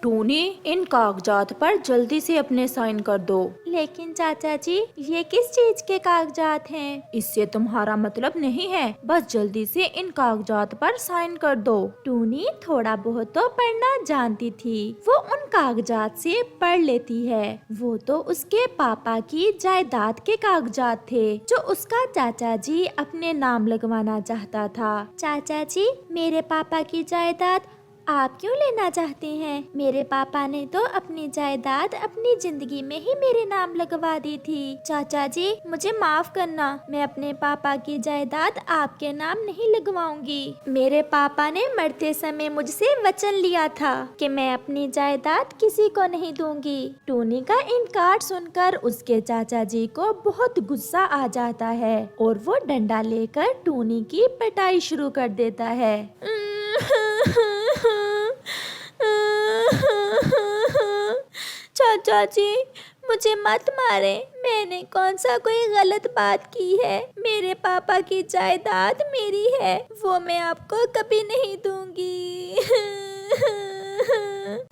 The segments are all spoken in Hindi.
टूनी, इन कागजात पर जल्दी से अपने साइन कर दो। लेकिन चाचा जी, ये किस चीज के कागजात हैं? इससे तुम्हारा मतलब नहीं है, बस जल्दी से इन कागजात पर साइन कर दो। टूनी थोड़ा बहुत तो पढ़ना जानती थी, वो उन कागजात से पढ़ लेती है। वो तो उसके पापा की जायदाद के कागजात थे जो उसका चाचा जी अपने नाम लगवाना चाहता था। चाचा जी, मेरे पापा की जायदाद आप क्यों लेना चाहते हैं? मेरे पापा ने तो अपनी जायदाद अपनी जिंदगी में ही मेरे नाम लगवा दी थी। चाचा जी, मुझे माफ करना, मैं अपने पापा की जायदाद आपके नाम नहीं लगवाऊंगी। मेरे पापा ने मरते समय मुझसे वचन लिया था कि मैं अपनी जायदाद किसी को नहीं दूंगी। टूनी का इनकार सुनकर उसके चाचा जी को बहुत गुस्सा आ जाता है और वो डंडा लेकर टूनी की पिटाई शुरू कर देता है। चाचा जी, मुझे मत मारे, मैंने कौन सा कोई गलत बात की है? मेरे पापा की जायदाद मेरी है, वो मैं आपको कभी नहीं दूंगी।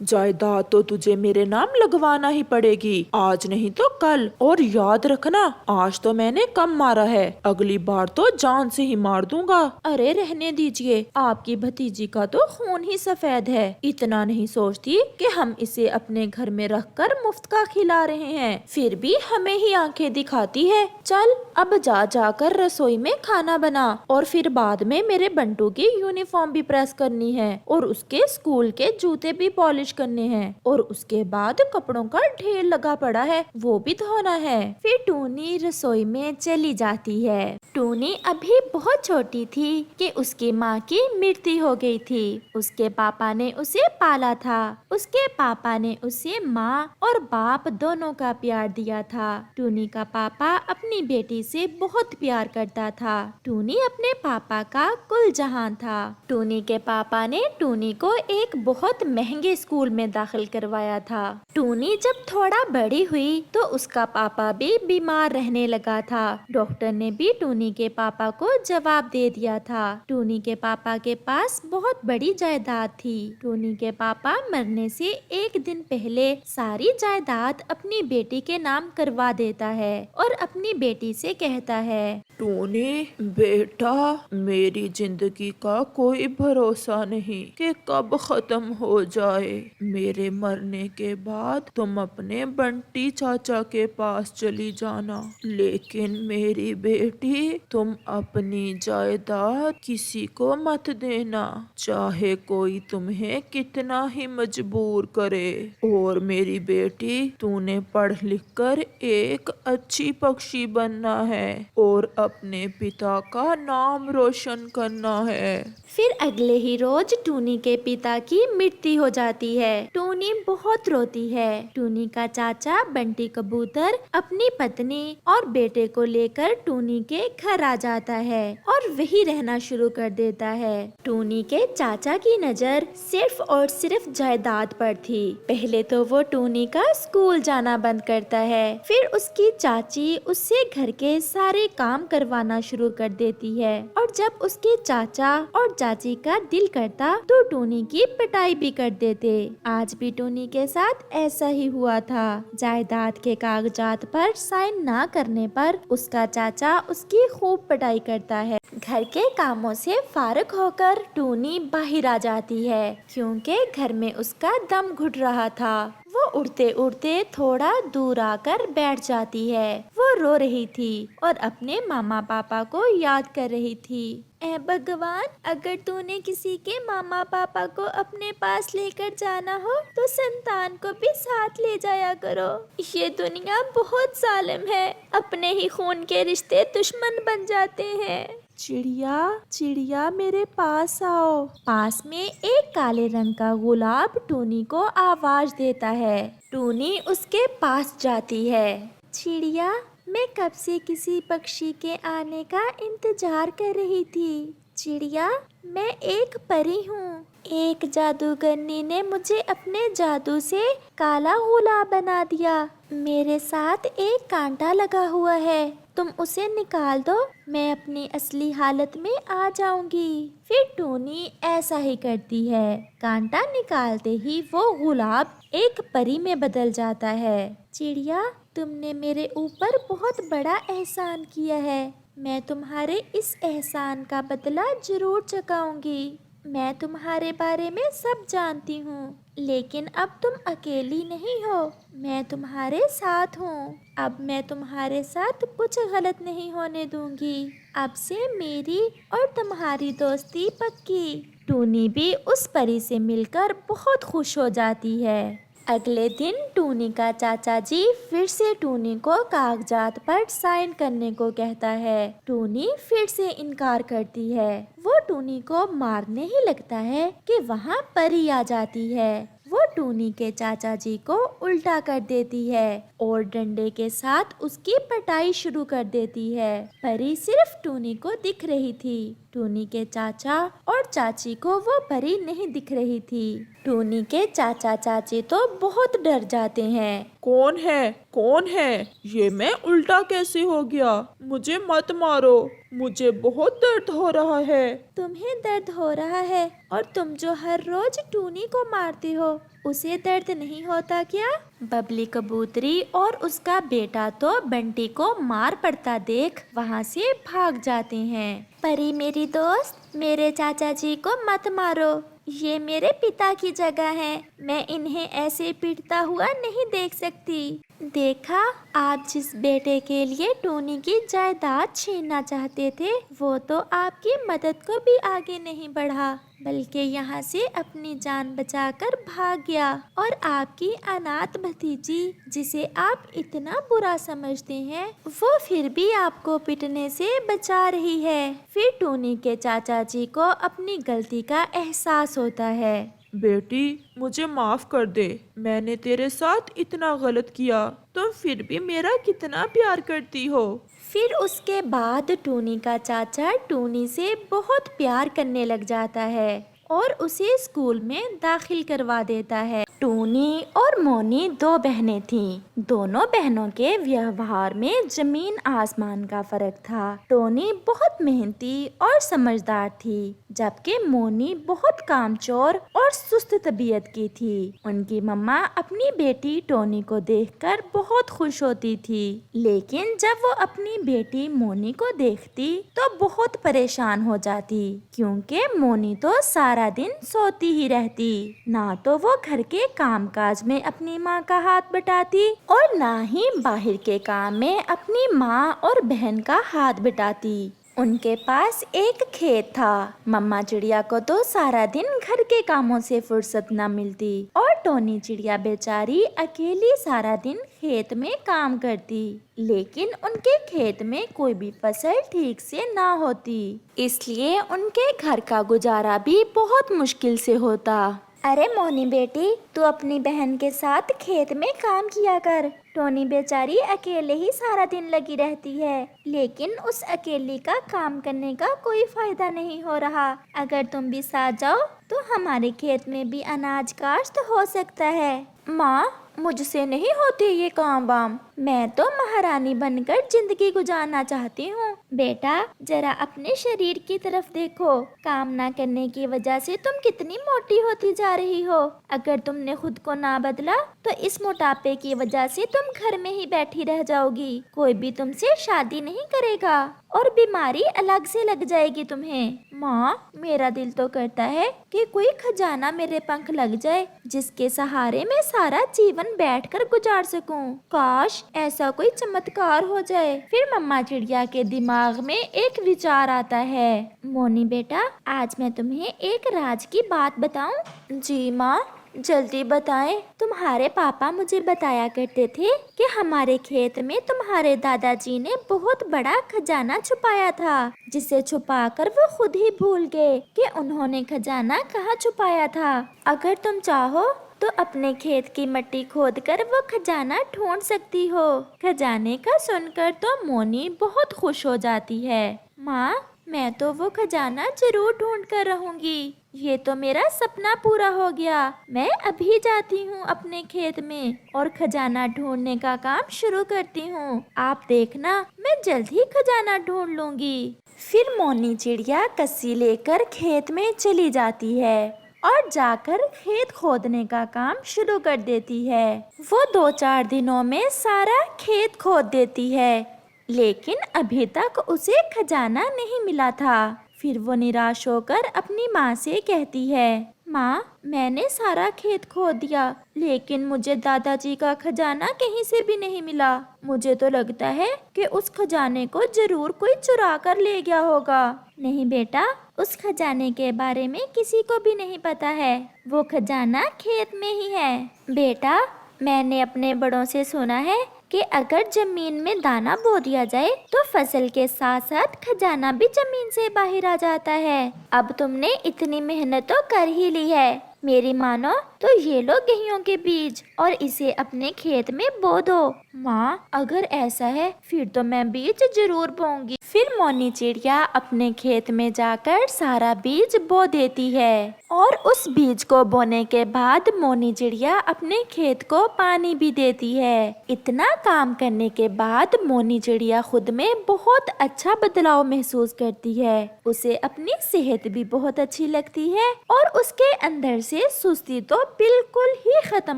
जायदाद तो तुझे मेरे नाम लगवाना ही पड़ेगी, आज नहीं तो कल। और याद रखना, आज तो मैंने कम मारा है, अगली बार तो जान से ही मार दूंगा। अरे रहने दीजिए, आपकी भतीजी का तो खून ही सफेद है। इतना नहीं सोचती कि हम इसे अपने घर में रखकर मुफ्त का खिला रहे हैं, फिर भी हमें ही आंखें दिखाती है। चल अब जाकर रसोई में खाना बना, और फिर बाद में मेरे बंटू की यूनिफॉर्म भी प्रेस करनी है और उसके स्कूल के जूते भी पॉलिश करने हैं, और उसके बाद कपड़ों का ढेर लगा पड़ा है, वो भी धोना है। फिर टूनी रसोई में चली जाती है। टूनी अभी बहुत छोटी थी कि उसकी माँ की मृत्यु हो गई थी। उसके पापा ने उसे पाला था। उसके पापा ने उसे माँ और बाप दोनों का प्यार दिया था। टूनी का पापा अपनी बेटी से बहुत प्यार करता था। टूनी अपने पापा का कुल जहान था। टूनी के पापा ने टूनी को एक बहुत महंगे स्कूल में दाखिल करवाया था। टूनी जब थोड़ा बड़ी हुई तो उसका पापा भी बीमार रहने लगा था। डॉक्टर ने भी टूनी के पापा को जवाब दे दिया था। टूनी के पापा के पास बहुत बड़ी जायदाद थी। टूनी के पापा मरने से एक दिन पहले सारी जायदाद अपनी बेटी के नाम करवा देता है और अपनी बेटी से कहता है, टूनी बेटा, मेरी जिंदगी का कोई भरोसा नहीं कि कब खत्म हो जाए। मेरे मरने के बाद तुम अपने बंटी चाचा के पास चली जाना, लेकिन मेरी बेटी, तुम अपनी जायदाद किसी को मत देना, चाहे कोई तुम्हें कितना ही मजबूर करे। और मेरी बेटी, तूने पढ़ लिख कर एक अच्छी पक्षी बनना है और अपने पिता का नाम रोशन करना है। फिर अगले ही रोज टूनी के पिता की मृत्यु हो जाती है। टूनी बहुत रोती है। टूनी का चाचा बंटी कबूतर अपनी पत्नी और बेटे को लेकर टूनी के घर आ जाता है और वही रहना शुरू कर देता है। टूनी के चाचा की नजर सिर्फ और सिर्फ जायदाद पर थी। पहले तो वो टूनी का स्कूल जाना बंद करता है, फिर उसकी चाची उससे घर के सारे काम करवाना शुरू कर देती है, और जब उसके चाचा और चाची का दिल करता तो टूनी की पिटाई भी कर देते। आज भी टूनी के साथ ऐसा ही हुआ था। जायदाद के कागजात पर साइन ना करने पर उसका चाचा उसकी खूब पिटाई करता है। घर के कामों से फारिग होकर टूनी बाहर आ जाती है, क्योंकि घर में उसका दम घुट रहा था। वो उड़ते उड़ते थोड़ा दूर आकर बैठ जाती है। वो रो रही थी और अपने मामा पापा को याद कर रही थी। ऐ भगवान, अगर तूने किसी के मामा पापा को अपने पास लेकर जाना हो तो संतान को भी साथ ले जाया करो। ये दुनिया बहुत जालिम है, अपने ही खून के रिश्ते दुश्मन बन जाते हैं। चिड़िया चिड़िया मेरे पास आओ। पास में एक काले रंग का गुलाब टूनी को आवाज देता है। टूनी उसके पास जाती है। चिड़िया, मैं कब से किसी पक्षी के आने का इंतजार कर रही थी। चिड़िया, मैं एक परी हूँ। एक जादूगरनी ने मुझे अपने जादू से काला गुलाब बना दिया। मेरे साथ एक कांटा लगा हुआ है, तुम उसे निकाल दो, मैं अपनी असली हालत में आ जाऊंगी। फिर टूनी ऐसा ही करती है। कांटा निकालते ही वो गुलाब एक परी में बदल जाता है। चिड़िया, तुमने मेरे ऊपर बहुत बड़ा एहसान किया है। मैं तुम्हारे इस एहसान का बदला जरूर चुकाऊंगी। मैं तुम्हारे बारे में सब जानती हूँ, लेकिन अब तुम अकेली नहीं हो, मैं तुम्हारे साथ हूँ। अब मैं तुम्हारे साथ कुछ गलत नहीं होने दूंगी। अब से मेरी और तुम्हारी दोस्ती पक्की। टूनी भी उस परी से मिलकर बहुत खुश हो जाती है। अगले दिन टूनी का चाचा जी फिर से टूनी को कागजात पर साइन करने को कहता है। टूनी फिर से इनकार करती है। वो टूनी को मारने ही लगता है कि वहाँ परी आ जाती है। वो टूनी के चाचा जी को उल्टा कर देती है और डंडे के साथ उसकी पिटाई शुरू कर देती है। परी सिर्फ टूनी को दिख रही थी। टूनी के चाचा और चाची को वो परी नहीं दिख रही थी। टूनी के चाचा चाची तो बहुत डर जाते हैं। कौन है, कौन है? ये मैं उल्टा कैसे हो गया? मुझे मत मारो, मुझे बहुत दर्द हो रहा है। तुम्हें दर्द हो रहा है और तुम जो हर रोज टूनी को मारती हो, उसे दर्द नहीं होता क्या? बबली कबूतरी और उसका बेटा तो बंटी को मार पड़ता देख वहाँ से भाग जाते हैं। परी मेरी दोस्त, मेरे चाचा जी को मत मारो, ये मेरे पिता की जगह है। मैं इन्हें ऐसे पीटता हुआ नहीं देख सकती। देखा, आप जिस बेटे के लिए टूनी की जायदाद छीनना चाहते थे, वो तो आपकी मदद को भी आगे नहीं बढ़ा, बल्कि यहाँ से अपनी जान बचाकर भाग गया। और आपकी अनाथ भतीजी, जिसे आप इतना बुरा समझते हैं, वो फिर भी आपको पिटने से बचा रही है। फिर टूनी के चाचा जी को अपनी गलती का एहसास होता है। बेटी, मुझे माफ कर दे, मैंने तेरे साथ इतना गलत किया। तुम फिर भी मेरा कितना प्यार करती हो। फिर उसके बाद टूनी का चाचा टूनी से बहुत प्यार करने लग जाता है और उसे स्कूल में दाखिल करवा देता है। टूनी और मोनी दो बहनें थीं। दोनों बहनों के व्यवहार में जमीन आसमान का फर्क था। टोनी बहुत मेहनती और समझदार थी, जबकि मोनी बहुत कामचोर और सुस्त तबीयत की थी। उनकी मम्मा अपनी बेटी टोनी को देखकर बहुत खुश होती थी, लेकिन जब वो अपनी बेटी मोनी को देखती तो बहुत परेशान हो जाती, क्योंकि मोनी तो सारा दिन सोती ही रहती। ना तो वो घर के कामकाज में अपनी माँ का हाथ बटाती और ना ही बाहर के काम में अपनी माँ और बहन का हाथ बटाती। उनके पास एक खेत था। मम्मा चिड़िया को तो सारा दिन घर के कामों से फुर्सत न मिलती और टोनी चिड़िया बेचारी अकेली सारा दिन खेत में काम करती, लेकिन उनके खेत में कोई भी फसल ठीक से ना होती, इसलिए उनके घर का गुजारा भी बहुत मुश्किल से होता। अरे मोनी बेटी, तू अपनी बहन के साथ खेत में काम किया कर। टोनी बेचारी अकेले ही सारा दिन लगी रहती है, लेकिन उस अकेली का काम करने का कोई फायदा नहीं हो रहा। अगर तुम भी साथ जाओ तो हमारे खेत में भी अनाज काश्त हो सकता है। माँ, मुझसे नहीं होती ये काम वाम, मैं तो महारानी बनकर जिंदगी गुजारना चाहती हूँ। बेटा, जरा अपने शरीर की तरफ देखो, काम ना करने की वजह से तुम कितनी मोटी होती जा रही हो। अगर तुमने खुद को ना बदला तो इस मोटापे की वजह से तुम घर में ही बैठी रह जाओगी, कोई भी तुमसे शादी नहीं करेगा और बीमारी अलग से लग जाएगी तुम्हें। माँ, मेरा दिल तो करता है कि कोई खजाना मेरे पंख लग जाए, जिसके सहारे मैं सारा जीवन बैठकर गुजार सकूं। काश ऐसा कोई चमत्कार हो जाए। फिर मम्मा चिड़िया के दिमाग में एक विचार आता है। मोनी बेटा, आज मैं तुम्हें एक राज की बात बताऊं? जी माँ, जल्दी बताएं। तुम्हारे पापा मुझे बताया करते थे कि हमारे खेत में तुम्हारे दादाजी ने बहुत बड़ा खजाना छुपाया था, जिसे छुपाकर वो खुद ही भूल गए कि उन्होंने खजाना कहाँ छुपाया था। अगर तुम चाहो तो अपने खेत की मिट्टी खोदकर वो खजाना ढूंढ सकती हो। खजाने का सुनकर तो मोनी बहुत खुश हो जाती है। माँ, मैं तो वो खजाना जरूर ढूंढ कर रहूंगी। ये तो मेरा सपना पूरा हो गया। मैं अभी जाती हूँ अपने खेत में और खजाना ढूंढने का काम शुरू करती हूँ। आप देखना, मैं जल्द ही खजाना ढूंढ लूंगी। फिर मोनी चिड़िया कस्सी लेकर खेत में चली जाती है और जाकर खेत खोदने का काम शुरू कर देती है। वो 2-4 दिनों में सारा खेत खोद देती है, लेकिन अभी तक उसे खजाना नहीं मिला था। फिर वो निराश होकर अपनी माँ से कहती है, माँ, मैंने सारा खेत खोद दिया, लेकिन मुझे दादाजी का खजाना कहीं से भी नहीं मिला। मुझे तो लगता है कि उस खजाने को जरूर कोई चुरा कर ले गया होगा। नहीं बेटा, उस खजाने के बारे में किसी को भी नहीं पता है। वो खजाना खेत में ही है। बेटा, मैंने अपने बड़ों से सुना है कि अगर जमीन में दाना बो दिया जाए तो फसल के साथ साथ खजाना भी जमीन से बाहर आ जाता है। अब तुमने इतनी मेहनत तो कर ही ली है, मेरी मानो तो ये लो गेहूं के बीज और इसे अपने खेत में बो दो। माँ, अगर ऐसा है फिर तो मैं बीज जरूर बोऊंगी। फिर मोनी चिड़िया अपने खेत में जाकर सारा बीज बो देती है और उस बीज को बोने के बाद मोनी चिड़िया अपने खेत को पानी भी देती है। इतना काम करने के बाद मोनी चिड़िया खुद में बहुत अच्छा बदलाव महसूस करती है। उसे अपनी सेहत भी बहुत अच्छी लगती है और उसके अंदर से सुस्ती तो बिल्कुल ही खत्म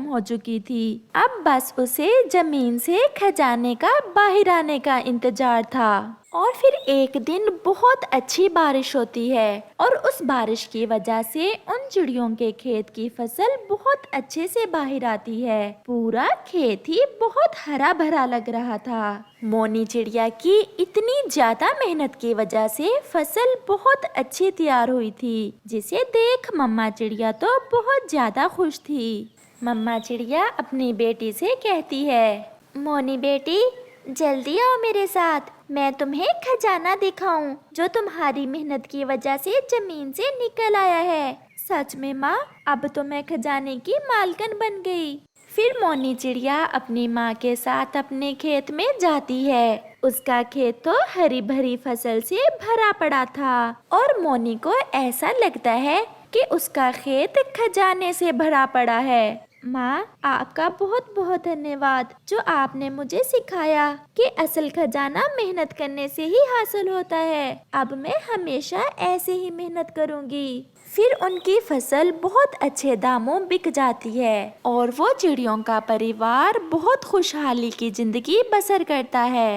हो चुकी थी। अब बस उसे जमीन से खजाने का बाहर आने का इंतजार था। और फिर एक दिन बहुत अच्छी बारिश होती है और उस बारिश की वजह से उन चिड़ियों के खेत की फसल बहुत अच्छे से बाहर आती है। पूरा खेत ही बहुत हरा भरा लग रहा था। मोनी चिड़िया की इतनी ज्यादा मेहनत की वजह से फसल बहुत अच्छी तैयार हुई थी, जिसे देख मम्मा चिड़िया तो बहुत ज्यादा खुश थी। मम्मा चिड़िया अपनी बेटी से कहती है, मोनी बेटी, जल्दी आओ मेरे साथ, मैं तुम्हें खजाना दिखाऊं जो तुम्हारी मेहनत की वजह से जमीन से निकल आया है। सच में माँ, अब तो मैं खजाने की मालकिन बन गई। फिर मोनी चिड़िया अपनी माँ के साथ अपने खेत में जाती है। उसका खेत तो हरी भरी फसल से भरा पड़ा था और मोनी को ऐसा लगता है कि उसका खेत खजाने से भरा पड़ा है। माँ, आपका बहुत बहुत धन्यवाद जो आपने मुझे सिखाया कि असल खजाना मेहनत करने से ही हासिल होता है। अब मैं हमेशा ऐसे ही मेहनत करूँगी। फिर उनकी फसल बहुत अच्छे दामों बिक जाती है और वो चिड़ियों का परिवार बहुत खुशहाली की जिंदगी बसर करता है।